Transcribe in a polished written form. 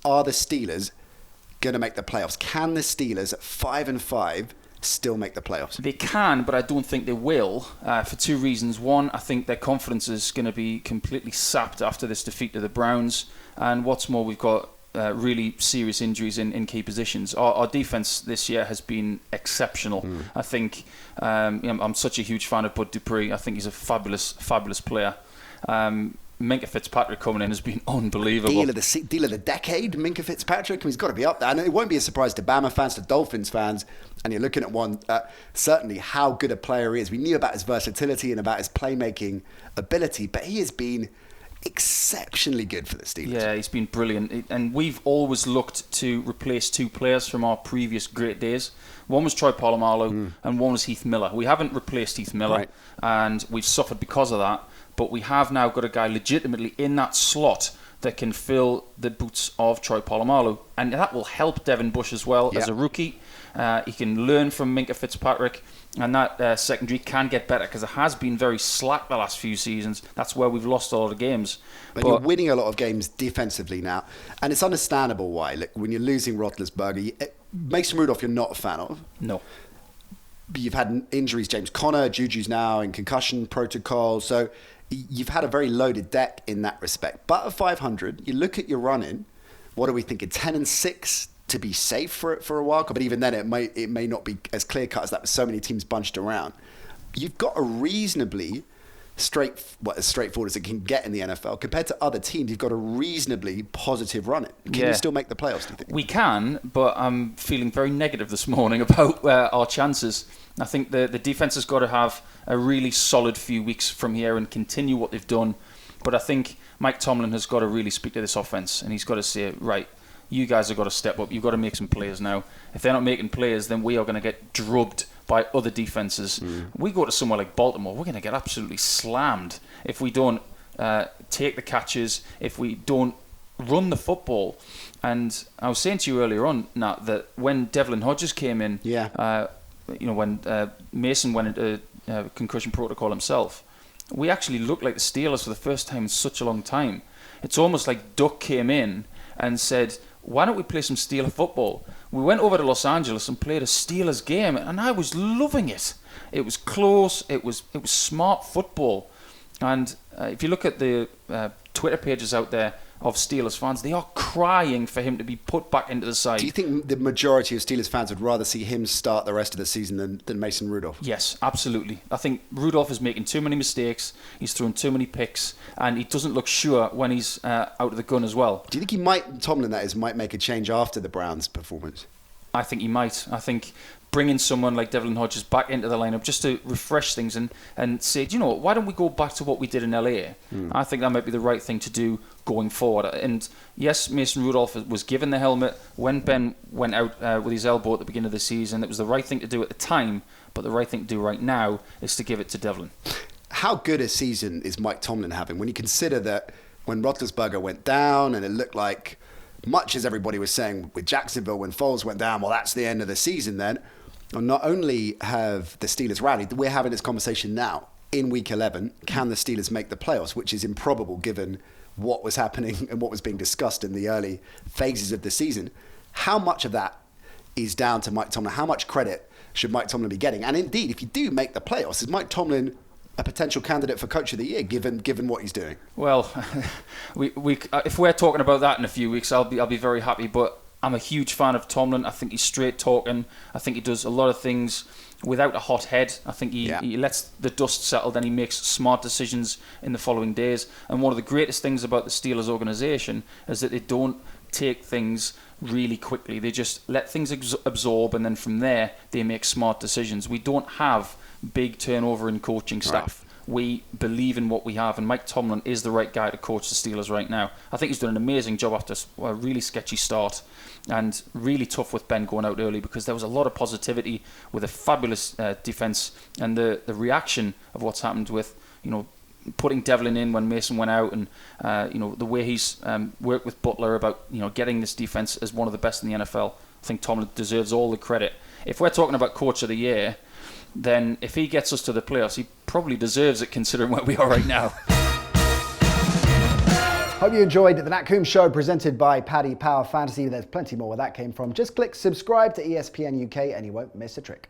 are the Steelers going to make the playoffs? Can the Steelers at 5-5 still make the playoffs? They can, but I don't think they will, for two reasons. One, I think their confidence is going to be completely sapped after this defeat to the Browns. And what's more, we've got really serious injuries in key positions. Our defense this year has been exceptional. I think I'm such a huge fan of Bud Dupree. I think he's a fabulous player. Minkah Fitzpatrick coming in has been unbelievable. Deal of the decade, Minkah Fitzpatrick. He's got to be up there. And it won't be a surprise to Bama fans, to Dolphins fans. And you're looking at one, certainly how good a player he is. We knew about his versatility and about his playmaking ability, but he has been exceptionally good for the Steelers. Yeah, he's been brilliant. And we've always looked to replace two players from our previous great days. One was Troy Polamalu and one was Heath Miller. We haven't replaced Heath Miller, and we've suffered because of that. But we have now got a guy legitimately in that slot that can fill the boots of Troy Polamalu. And that will help Devin Bush as well as a rookie. He can learn from Minkah Fitzpatrick. And that secondary can get better because it has been very slack the last few seasons. That's where we've lost a lot of games. But you're winning a lot of games defensively now. And it's understandable why. Like, when you're losing Roethlisberger, Mason Rudolph you're not a fan of. No. But you've had injuries. James Conner, Juju's now in concussion protocol. So you've had a very loaded deck in that respect. But at 500, you look at your run-in. What are we thinking? 10-6 to be safe for a while? But even then, it may not be as clear-cut as that with so many teams bunched around. You've got a reasonably as straightforward as it can get in the NFL. Compared to other teams, you've got a reasonably positive run-in. Can you still make the playoffs, do you think? We can, but I'm feeling very negative this morning about our chances. I think the defense has got to have a really solid few weeks from here and continue what they've done. But I think Mike Tomlin has got to really speak to this offense, and he's got to say, right, you guys have got to step up. You've got to make some plays now. If they're not making plays, then we are going to get drubbed by other defenses. We go to somewhere like Baltimore, we're going to get absolutely slammed if we don't take the catches, if we don't run the football. And I was saying to you earlier on, Nat, that when Devlin Hodges came in, when Mason went into concussion protocol himself, we actually looked like the Steelers for the first time in such a long time. It's almost like Duck came in and said, why don't we play some Steeler football? We went over to Los Angeles and played a Steelers game, and I was loving it. It was close. It was smart football. And if you look at the Twitter pages out there of Steelers fans, they are crying for him to be put back into the side. Do you think the majority of Steelers fans would rather see him start the rest of the season than Mason Rudolph? Yes, absolutely. I think Rudolph is making too many mistakes, he's throwing too many picks, and he doesn't look sure when he's out of the gun as well. Do you think Tomlin might make a change after the Browns' performance? I think he might. I think bringing someone like Devlin Hodges back into the lineup just to refresh things and say, do you know what, why don't we go back to what we did in LA? I think that might be the right thing to do going forward. And yes, Mason Rudolph was given the helmet when Ben went out with his elbow at the beginning of the season. It was the right thing to do at the time, but the right thing to do right now is to give it to Devlin. How good a season is Mike Tomlin having when you consider that when Roethlisberger went down and it looked like, much as everybody was saying with Jacksonville when Foles went down, well, that's the end of the season then. And not only have the Steelers rallied, we're having this conversation now. In Week 11, can the Steelers make the playoffs, which is improbable given what was happening and what was being discussed in the early phases of the season. How much of that is down to Mike Tomlin? How much credit should Mike Tomlin be getting? And indeed, if you do make the playoffs, is Mike Tomlin a potential candidate for Coach of the Year, given what he's doing? Well, if we're talking about that in a few weeks, I'll be very happy. But I'm a huge fan of Tomlin. I think he's straight talking. I think he does a lot of things without a hot head. I think he lets the dust settle, then he makes smart decisions in the following days. And one of the greatest things about the Steelers organisation is that they don't take things really quickly. They just let things absorb, and then from there they make smart decisions. We don't have big turnover in coaching staff. Right. We believe in what we have, and Mike Tomlin is the right guy to coach the Steelers right now. I think he's done an amazing job after a really sketchy start, and really tough with Ben going out early, because there was a lot of positivity with a fabulous defense, and the reaction of what's happened with, putting Devlin in when Mason went out, and the way he's worked with Butler about getting this defense as one of the best in the NFL. I think Tomlin deserves all the credit. If we're talking about Coach of the Year, then if he gets us to the playoffs, he probably deserves it considering where we are right now. Hope you enjoyed the Nat Coombs Show presented by Paddy Power Fantasy. There's plenty more where that came from. Just click subscribe to ESPN UK and you won't miss a trick.